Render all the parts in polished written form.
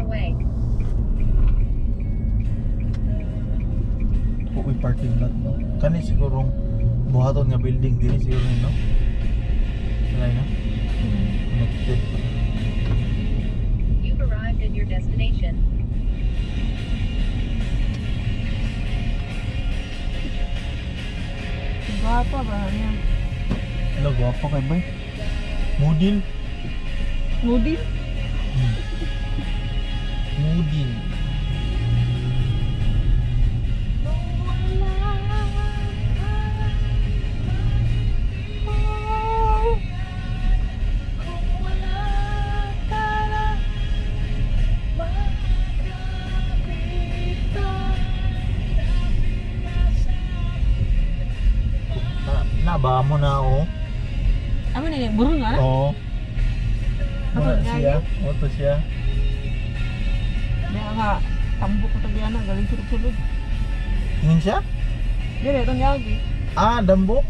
your way. Uy, parking lot, no? Kani sigurong buhaton nga building din siguro no? Wala na? Connected. You've arrived at your destination. Gwapa ba niya? Hello, gwapo kay bay. Model. Moody? Model. Naba mo na oh. Ano nila? Burung nga? Oo. Ako, Wala siya. gagi. Oto siya. Kaya nga, tambok ko tabi na, galing sulod-sulod. Tingin siya? Dire, itong yagi. Ah, dambok.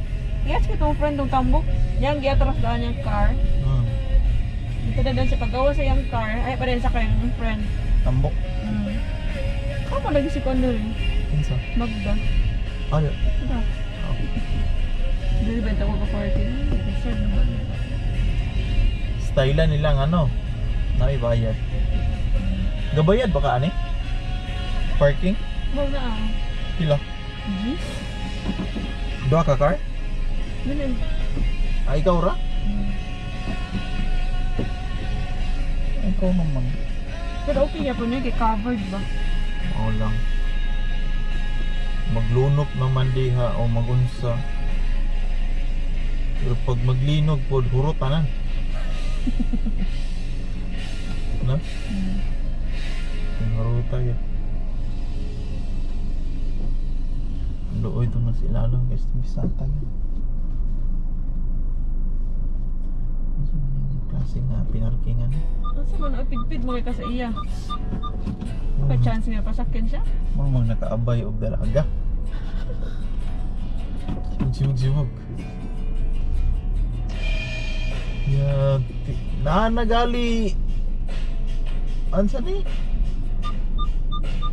Yes, kitong friend ng tambok. Yang giatras daan yung car. Dito na doon siya paggawa sa yung car. Ay, pa rin sa kanyang friend. Tambok. Kamu lagi si Kondo rin. Kinsa? Magda. Ah, Diba? Dili ba ito ko ka party? Sir naman. style nilang ano, naibayad. Gabayad baka ani? Parking? Huwag na ang. Pila? Jeez? Dua ka car? Ganun. Ah, ikaw ra? Ikaw naman. Pero okay niya po niya, kay covered ba? Oo lang. Maglunok naman diha o magunsa. Pero pag maglinog po, hurot tanan. No? Hurota yun. Looy ito na sila lang guys. Bisata yun. Ano sa mga klase nga pinarkingan? Ano sa mga pigpid mo kay ka sa iya? May chance niya pasakyan siya? Mga nakaabay og dalaga. Simug-simug. Ya, nagali. Ansa ni?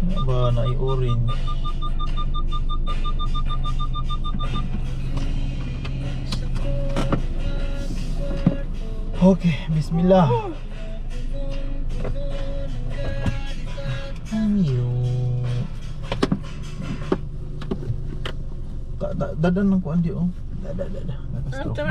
Ano ba na i-orange? Okay, bismillah. Ayo. Dadan ng kuan di oh. Da.